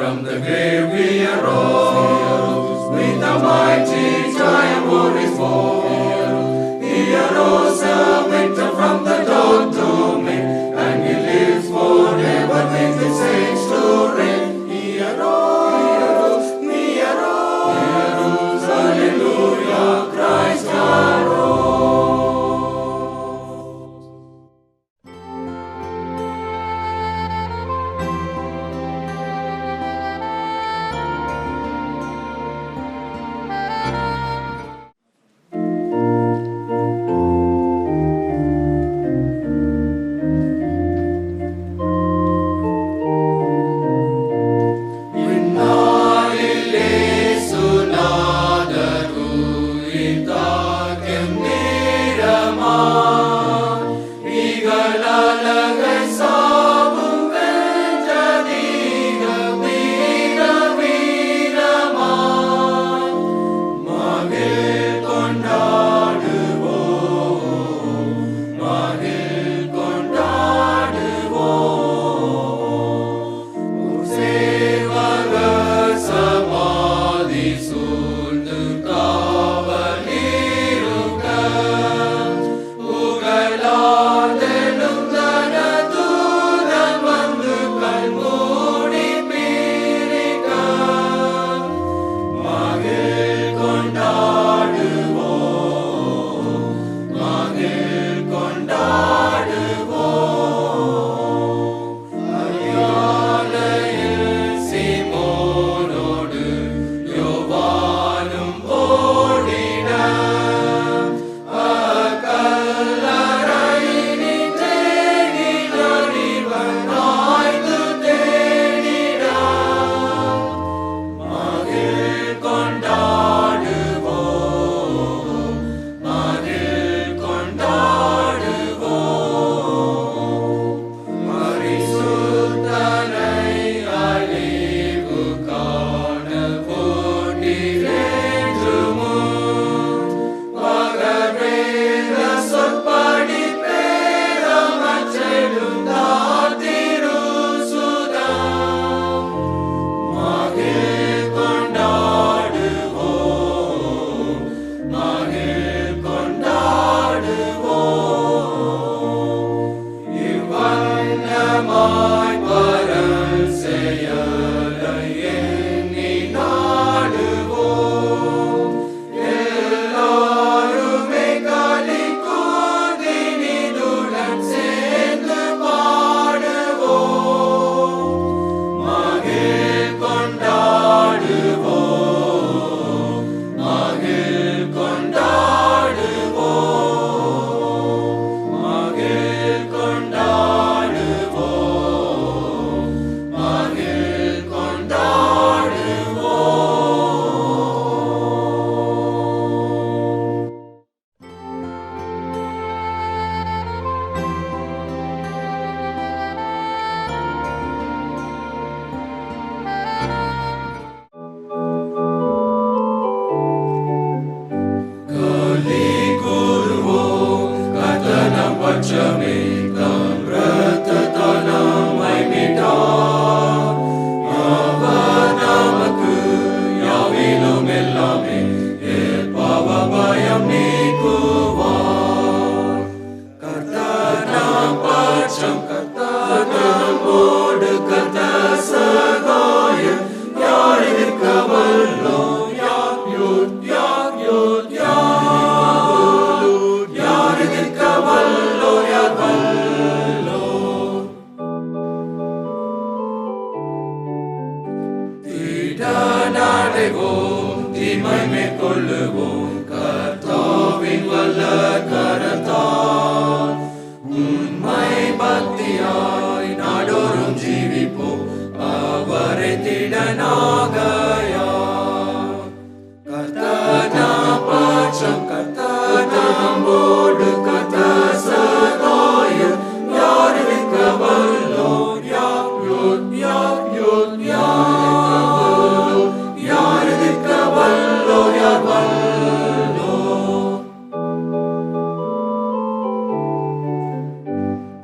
From the grave we arose, with a mighty triumph on his forehead. He arose a victor from the dark domain, and he lives forever with his saints to reign. He arose, he arose, hallelujah, Christ arose.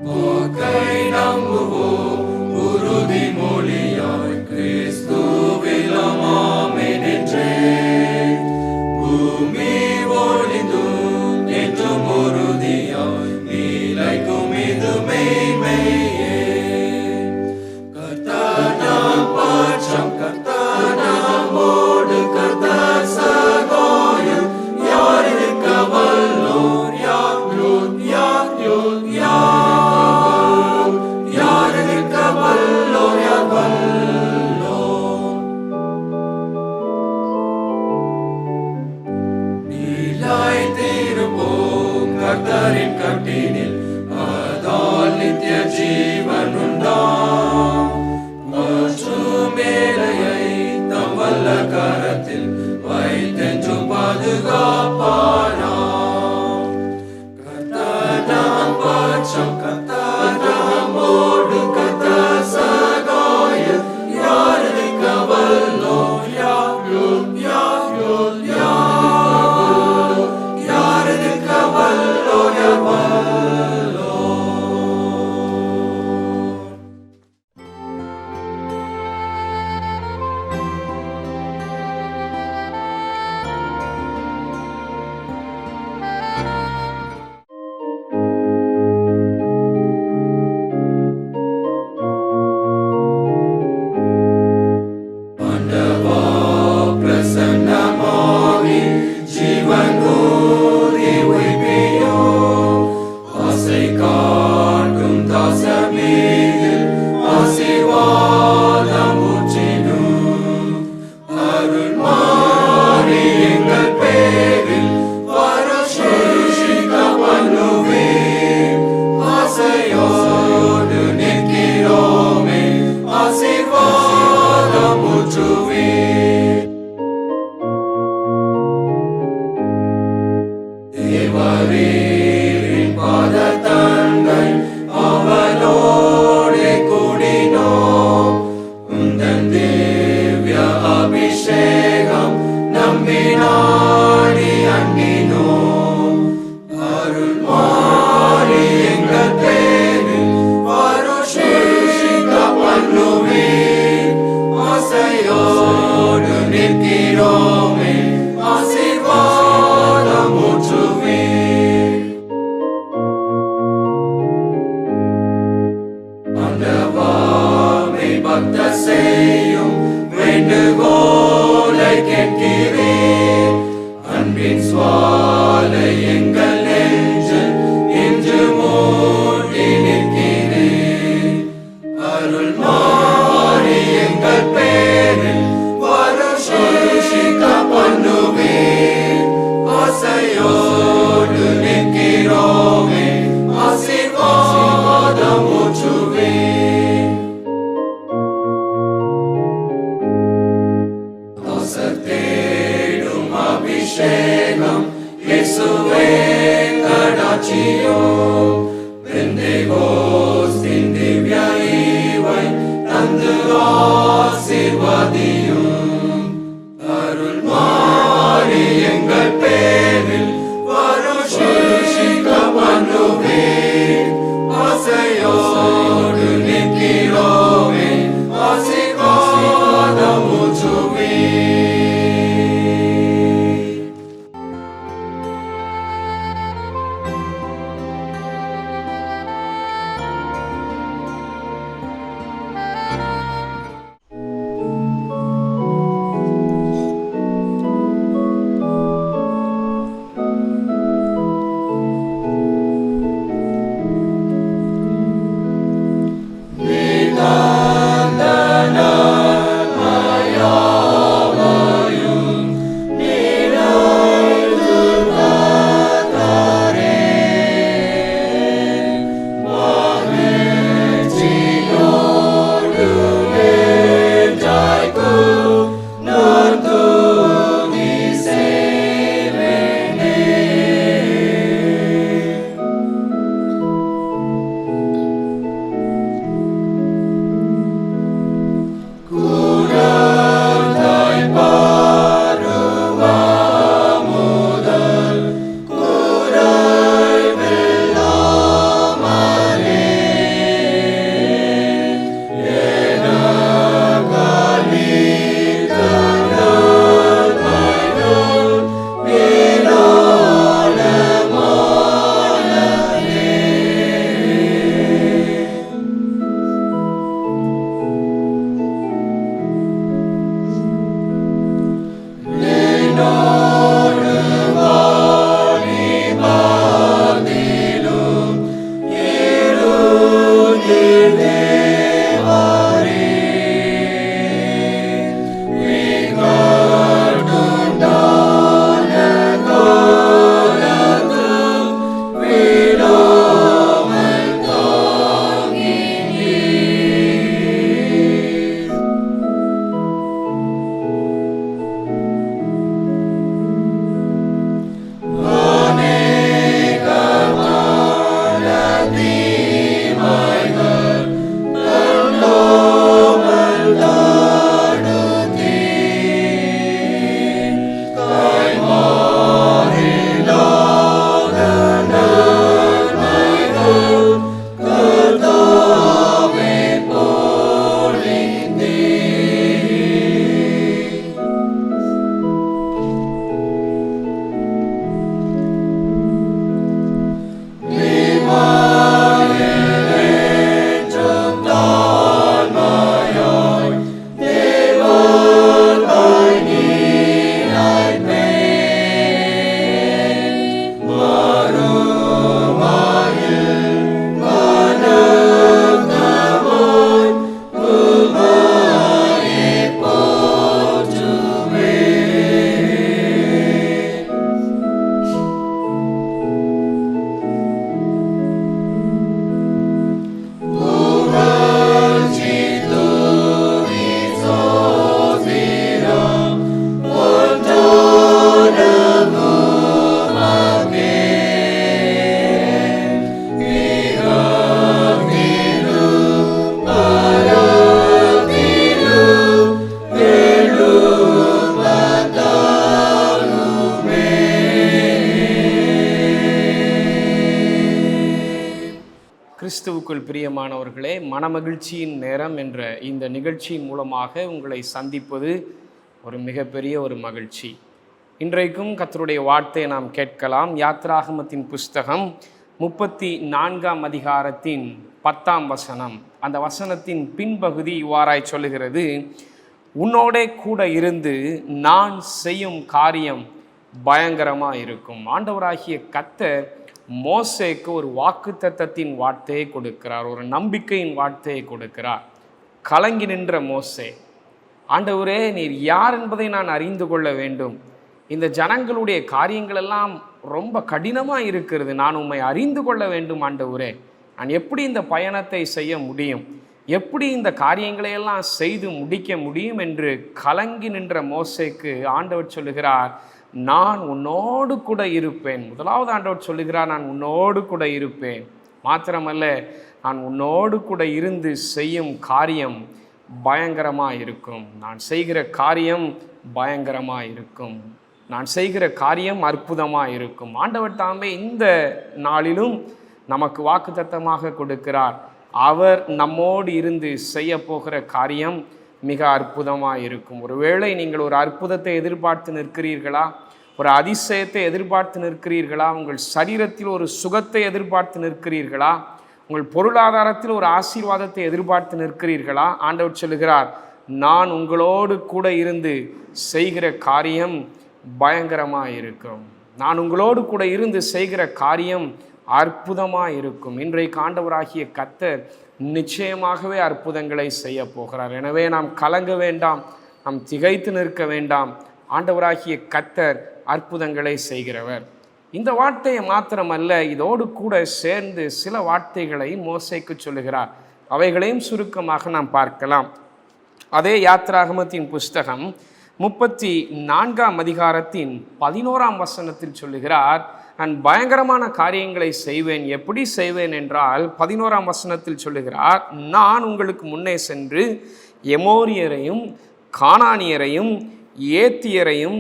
வாக்கை நம்புவோம் உறுதிமொழியாய் கிறிஸ்து அபிஷேகம் இயேசுவே கடாட்சியும் பெந்தேகோஸ்தின் திவ்ய ஈவை தந்து ஆசீர்வதியும் அருள் மாறி எங்கள் பேரில் வருஷிக்க பண்ணுவேன் ஆசையோடு நிற்கிறோமே ஆசீர்வாதம் ஊற்றுவே. கிறிஸ்துவுக்குள் பிரியமானவர்களே, மனமகிழ்ச்சியின் நேரம் என்ற இந்த நிகழ்ச்சியின் மூலமாக உங்களை சந்திப்பது ஒரு மிகப்பெரிய ஒரு மகிழ்ச்சி. இன்றைக்கும் கர்த்தருடைய வார்த்தையை நாம் கேட்கலாம். யாத்ராகமத்தின் புஸ்தகம் 34ஆம் அதிகாரத்தின் 10ஆம் வசனம். அந்த வசனத்தின் பின்பகுதி இவ்வாறாய் சொல்லுகிறது: உன்னோடே கூட இருந்து நான் செய்யும் காரியம் பயங்கரமாக இருக்கும். ஆண்டவராகிய கர்த்தர் மோசேக்கு ஒரு வாக்குத்தத்தத்தின் வார்த்தையை கொடுக்கிறார், ஒரு நம்பிக்கையின் வார்த்தையை கொடுக்கிறார். கலங்கி நின்ற மோசே, ஆண்டவரே, நீர் யார் என்பதை நான் அறிந்து கொள்ள வேண்டும். இந்த ஜனங்களுடைய காரியங்களெல்லாம் ரொம்ப கடினமாக இருக்கிறது. நான் உம்மை அறிந்து கொள்ள வேண்டும் ஆண்டவரே. நான் எப்படி இந்த பயணத்தை செய்ய முடியும், எப்படி இந்த காரியங்களையெல்லாம் செய்து முடிக்க முடியும் என்று கலங்கி நின்ற மோசேக்கு ஆண்டவர் சொல்லுகிறார், நான் உன்னோடு கூட இருப்பேன். முதலாவது ஆண்டவர் சொல்லுகிறார், நான் உன்னோடு கூட இருப்பேன். மாத்திரமல்ல, நான் உன்னோடு கூட இருந்து செய்யும் காரியம் பயங்கரமாக இருக்கும். நான் செய்கிற காரியம் பயங்கரமாக இருக்கும். நான் செய்கிற காரியம் அற்புதமாக இருக்கும். ஆண்டவர் தாமே இந்த நாளிலும் நமக்கு வாக்குத்தத்தமாக கொடுக்கிறார். அவர் நம்மோடு இருந்து செய்ய போகிற காரியம் மிக அற்புதமாக இருக்கும். ஒருவேளை நீங்கள் ஒரு அற்புதத்தை எதிர்பார்த்து நிற்கிறீர்களா? ஒரு அதிசயத்தை எதிர்பார்த்து நிற்கிறீர்களா? உங்கள் சரீரத்தில் ஒரு சுகத்தை எதிர்பார்த்து நிற்கிறீர்களா? உங்கள் பொருளாதாரத்தில் ஒரு ஆசீர்வாதத்தை எதிர்பார்த்து நிற்கிறீர்களா? ஆண்டவர் சொல்லுகிறார், நான் உங்களோடு கூட இருந்து செய்கிற காரியம் பயங்கரமாக இருக்கும். நான் உங்களோடு கூட இருந்து செய்கிற காரியம் அற்புதமாக இருக்கும். இன்றைக்கு ஆண்டவராகிய கர்த்தர் நிச்சயமாகவே அற்புதங்களை செய்ய போகிறார். எனவே நாம் கலங்க வேண்டாம், நாம் திகைத்து நிற்க வேண்டாம். ஆண்டவராகிய கர்த்தர் அற்புதங்களை செய்கிறவர். இந்த வார்த்தையை மாத்திரமல்ல, இதோடு கூட சேர்ந்து சில வார்த்தைகளை மோசேக்கு சொல்லுகிறார். அவைகளையும் சுருக்கமாக நாம் பார்க்கலாம். அதே யாத்திராகமத்தின் புஸ்தகம் 34ஆம் அதிகாரத்தின் 11ஆம் வசனத்தில் சொல்லுகிறார், நான் பயங்கரமான காரியங்களை செய்வேன். எப்படி செய்வேன் என்றால் 11ஆம் வசனத்தில் சொல்லுகிறார், நான் உங்களுக்கு முன்னே சென்று எமோரியரையும் கானானியரையும் ஏத்தியரையும்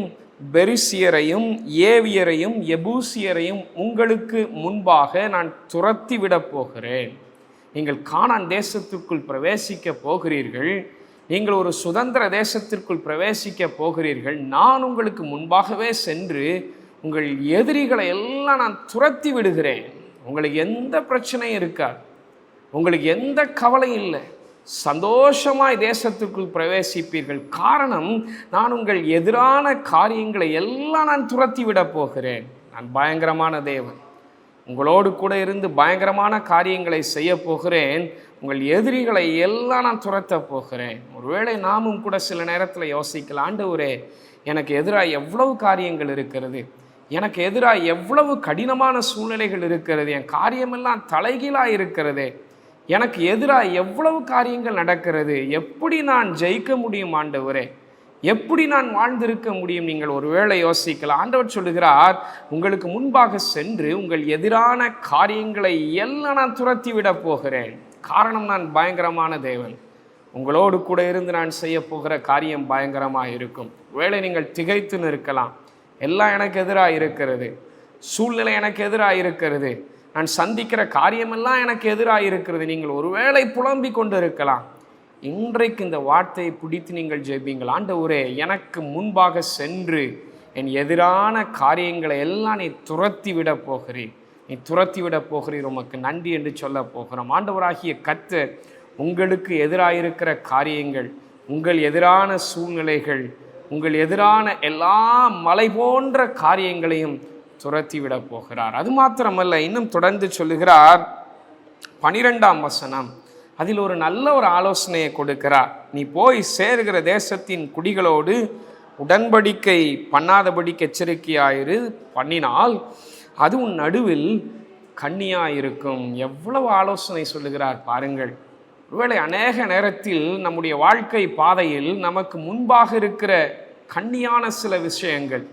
பெரிசியரையும் ஏவியரையும் எபூசியரையும் உங்களுக்கு முன்பாக நான் துரத்தி விடப் போகிறேன். நீங்கள் கானான் தேசத்திற்குள் பிரவேசிக்க போகிறீர்கள். நீங்கள் ஒரு சுதந்திர தேசத்திற்குள் பிரவேசிக்க போகிறீர்கள். நான் உங்களுக்கு முன்பாகவே சென்று உங்கள் எதிரிகளை எல்லாம் நான் துரத்தி விடுகிறேன். உங்களுக்கு எந்த பிரச்சனையும் இருக்காது, உங்களுக்கு எந்த கவலையும் இல்லை. சந்தோஷமாய் தேசத்துக்குள் பிரவேசிப்பீர்கள். காரணம், நான் உங்கள் எதிரான காரியங்களை எல்லாம் நான் துரத்தி விட போகிறேன். நான் பயங்கரமான தேவன், உங்களோடு கூட இருந்து பயங்கரமான காரியங்களை செய்ய போகிறேன். உங்கள் எதிரிகளை எல்லாம் நான் துரத்த போகிறேன். ஒருவேளை நாமும் கூட சில நேரத்தில் யோசிக்கலாம், ஆண்டவரே, எனக்கு எதிராக எவ்வளவு காரியங்கள் இருக்கிறது, எனக்கு எதிராக எவ்வளவு கடினமான சூழ்நிலைகள் இருக்கிறது, என் காரியமெல்லாம் தலைகீழாக இருக்கிறதே, எனக்கு எதிராக எவ்வளவு காரியங்கள் நடக்கிறது, எப்படி நான் ஜெயிக்க முடியும் ஆண்டவரே, எப்படி நான் வாழ்ந்திருக்க முடியும்? நீங்கள் ஒருவேளை யோசிக்கலாம். ஆண்டவர் சொல்லுகிறார், உங்களுக்கு முன்பாக சென்று உங்கள் எதிரான காரியங்களை எல்லாம் நான் துரத்தி விட போகிறேன். காரணம், நான் பயங்கரமான தேவன், உங்களோடு கூட இருந்து நான் செய்ய போகிற காரியம் பயங்கரமாக இருக்கும். ஒருவேளை நீங்கள் திகைத்து நிற்கலாம், எல்லாம் எனக்கு எதிராக இருக்கிறது, சூழ்நிலை எனக்கு எதிராக இருக்கிறது, நான் சந்திக்கிற காரியமெல்லாம் எனக்கு எதிராக இருக்கிறது. நீங்கள் ஒருவேளை புலம்பிக் கொண்டு இருக்கலாம். இன்றைக்கு இந்த வார்த்தையை பிடித்து நீங்கள் ஜெபிங்கள். ஆண்டவரே, எனக்கு முன்பாக சென்று என் எதிரான காரியங்களை எல்லாம் நீ துரத்தி விட போகிறீர், நீ துரத்தி விட போகிறீர், உமக்கு நன்றி என்று சொல்ல போகிறோம். ஆண்டவராகிய கர்த்தர் உங்களுக்கு எதிராக இருக்கிற காரியங்கள், உங்கள் எதிரான சூழ்நிலைகள், உங்கள் எதிரான எல்லா மலை போன்ற காரியங்களையும் துரத்தி விட போகிறார். அது மாத்திரமல்ல, இன்னும் தொடர்ந்து சொல்லுகிறார் 12ஆம் வசனம், அதில் ஒரு நல்ல ஒரு ஆலோசனையை கொடுக்கிறார். நீ போய் சேருகிற தேசத்தின் குடிகளோடு உடன்படிக்கை பண்ணாதபடிக்கு எச்சரிக்கையாயிரு, பண்ணினால் அது உன் நடுவில் கண்ணியாயிருக்கும். எவ்வளவு ஆலோசனை சொல்லுகிறார் பாருங்கள். ஒருவேளை அநேக நேரத்தில் நம்முடைய வாழ்க்கை பாதையில் நமக்கு முன்பாக இருக்கிற கண்ணியான சில விஷயங்கள்,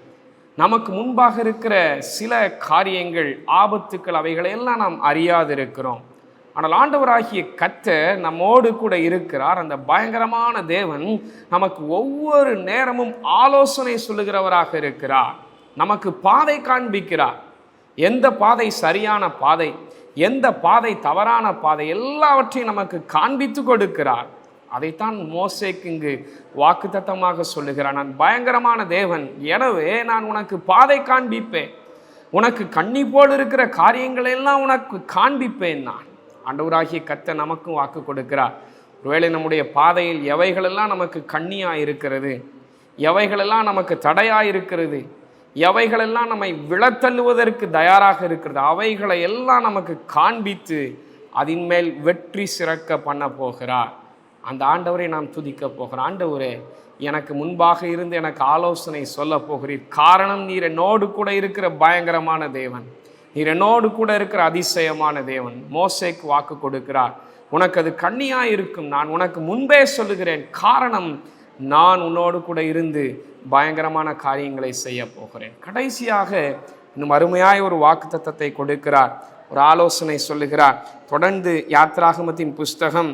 நமக்கு முன்பாக இருக்கிற சில காரியங்கள், ஆபத்துக்கள், அவைகளையெல்லாம் நாம் அறியாதிருக்கிறோம். ஆனால் ஆண்டவராகிய கர்த்தர் நம்மோடு கூட இருக்கிறார். அந்த பயங்கரமான தேவன் நமக்கு ஒவ்வொரு நேரமும் ஆலோசனை சொல்லுகிறவராக இருக்கிறார். நமக்கு பாதை காண்பிக்கிறார். எந்த பாதை சரியான பாதை, எந்த பாதை தவறான பாதை, எல்லாவற்றையும் நமக்கு காண்பித்து கொடுக்கிறார். அதைத்தான் மோசேக்கு இங்கு வாக்குத்தத்தமாக சொல்லுகிறார். நான் பயங்கரமான தேவன், எனவே நான் உனக்கு பாதை காண்பிப்பேன், உனக்கு கண்ணி போல் இருக்கிற காரியங்களெல்லாம் உனக்கு காண்பிப்பேன். நான் ஆண்டவராகிய கர்த்தர் நமக்கும் வாக்கு கொடுக்கிறார். ஒருவேளை நம்முடைய பாதையில் எவைகளெல்லாம் நமக்கு கண்ணியாக இருக்கிறது, எவைகளெல்லாம் நமக்கு தடையாக இருக்கிறது, எவைகளெல்லாம் நம்மை விழத்தள்ளுவதற்கு தயாராக இருக்கிறது, அவைகளை எல்லாம் நமக்கு காண்பித்து அதன் மேல் வெற்றி சிறக்க பண்ண போகிறார். அந்த ஆண்டவரை நாம் துதிக்க போகிறோம். ஆண்டவரே, எனக்கு முன்பாக இருந்து எனக்கு ஆலோசனை சொல்ல போகிறீர். காரணம், நீர் என்னோடு கூட இருக்கிற பயங்கரமான தேவன், நீர் என்னோடு கூட இருக்கிற அதிசயமான தேவன். மோசேக்கு வாக்கு கொடுக்கிறார், உனக்கு அது கண்ணியாக இருக்கும், நான் உனக்கு முன்பே சொல்லுகிறேன். காரணம், நான் உன்னோடு கூட இருந்து பயங்கரமான காரியங்களை செய்ய போகிறேன். கடைசியாக இன்னும் அருமையாய் ஒரு வாக்குத்தத்தத்தை கொடுக்கிறார், ஒரு ஆலோசனை சொல்லுகிறார். தொடர்ந்து யாத்ராகமத்தின் புஸ்தகம்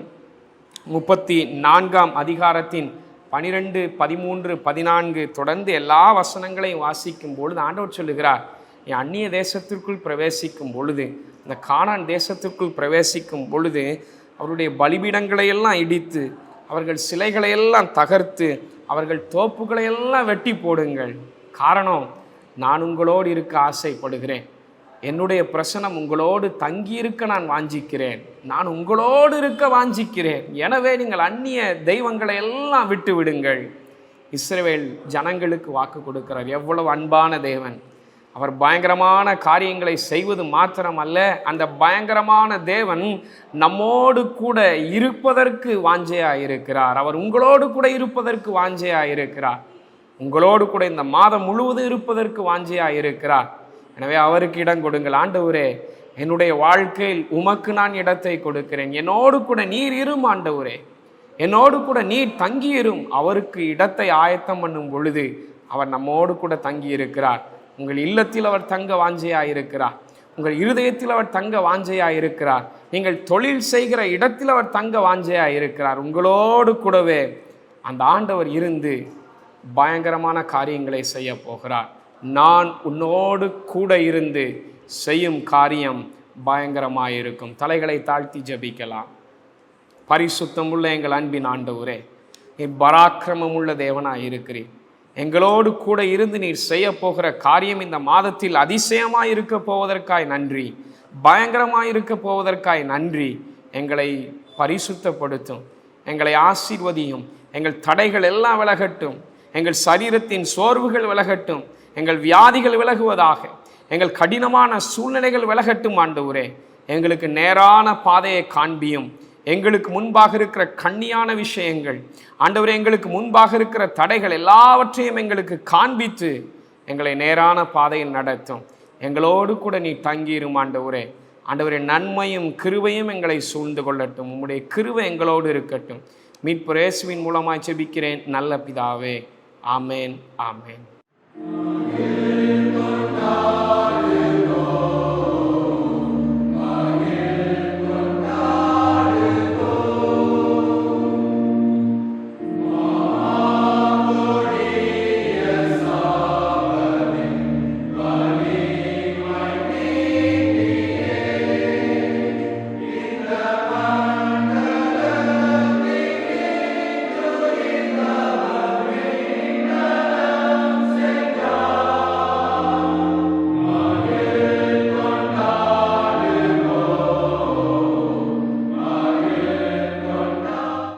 34ஆம் அதிகாரத்தின் 12, 13, 14 தொடர்ந்து எல்லா வசனங்களையும் வாசிக்கும் பொழுது ஆண்டவர் சொல்லுகிறார், என் அந்நிய தேசத்திற்குள் பிரவேசிக்கும் பொழுது, இந்த கானான் தேசத்திற்குள் பிரவேசிக்கும் பொழுது அவருடைய பலிபீடங்களையெல்லாம் இடித்து, அவர்கள் சிலைகளையெல்லாம் தகர்த்து, அவர்கள் தோப்புகளையெல்லாம் வெட்டி போடுங்கள். காரணம், நான் உங்களோடு இருக்க ஆசைப்படுகிறேன். என்னுடைய பிரசனம் உங்களோடு தங்கியிருக்க நான் வாஞ்சிக்கிறேன். நான் உங்களோடு இருக்க வாஞ்சிக்கிறேன். எனவே நீங்கள் அந்நிய தெய்வங்களை எல்லாம் விட்டு விடுங்கள். இஸ்ரவேல் ஜனங்களுக்கு வாக்கு கொடுக்கிறார். எவ்வளவு அன்பான தேவன்! அவர் பயங்கரமான காரியங்களை செய்வது மாத்திரமல்ல, அந்த பயங்கரமான தேவன் நம்மோடு கூட இருப்பதற்கு வாஞ்சையாயிருக்கிறார். அவர் உங்களோடு கூட இருப்பதற்கு வாஞ்சையாயிருக்கிறார். உங்களோடு கூட இந்த மாதம் முழுவதும் இருப்பதற்கு வாஞ்சையாயிருக்கிறார். எனவே அவருக்கு இடம் கொடுங்கள். ஆண்டவரே, என்னுடைய வாழ்க்கையில் உமக்கு நான் இடத்தை கொடுக்கிறேன். என்னோடு கூட நீர் இரும் ஆண்டவரே, என்னோடு கூட நீர் தங்கியிரும். அவருக்கு இடத்தை ஆயத்தம் பண்ணும் பொழுது அவர் நம்மோடு கூட தங்கி இருக்கிறார். உங்கள் இல்லத்தில் அவர் தங்க வாஞ்சையாயிருக்கிறார். உங்கள் இருதயத்தில் அவர் தங்க வாஞ்சையாயிருக்கிறார். நீங்கள் தொழில் செய்கிற இடத்தில் அவர் தங்க வாஞ்சையாயிருக்கிறார். உங்களோடு கூடவே அந்த ஆண்டவர் இருந்து பயங்கரமான காரியங்களை செய்ய போகிறார். நான் உன்னோடு கூட இருந்து செய்யும் காரியம் பயங்கரமாயிருக்கும். தலைகளை தாழ்த்தி ஜெபிக்கலாம். பரிசுத்தமுள்ள எங்கள் அன்பின் ஆண்டவரே, நீர் பராக்கிரமம் உள்ள தேவனாய் இருக்கிறீர். எங்களோடு கூட இருந்து நீர் செய்ய போகிற காரியம் இந்த மாதத்தில் அதிசயமாய் இருக்க போவதற்காய் நன்றி, பயங்கரமாய் இருக்க போவதற்காய் நன்றி. எங்களை பரிசுத்தப்படுத்தும், எங்களை ஆசீர்வதியும். எங்கள் தடைகள் எல்லாம் விலகட்டும், எங்கள் சரீரத்தின் சோர்வுகள் விலகட்டும், எங்கள் வியாதிகள் விலகுவதாக, எங்கள் கடினமான சூழ்நிலைகள் விலகட்டும். ஆண்டவரே, எங்களுக்கு நேரான பாதையை காண்பியும். எங்களுக்கு முன்பாக இருக்கிற கண்ணியான விஷயங்கள், ஆண்டவரே, எங்களுக்கு முன்பாக இருக்கிற தடைகள் எல்லாவற்றையும் எங்களுக்கு காண்பித்து எங்களை நேரான பாதையில் நடத்தும். எங்களோடு கூட நீ தங்கியிரும் ஆண்டவரே. ஆண்டவரே, நன்மையும் கிருபையும் எங்களை சூழ்ந்து கொள்ளட்டும். உம்முடைய கிருபை எங்களோடு இருக்கட்டும். மீட்பர் இயேசுவின் மூலமாய் ஜெபிக்கிறேன் நல்ல பிதாவே. ஆமேன், ஆமேன்.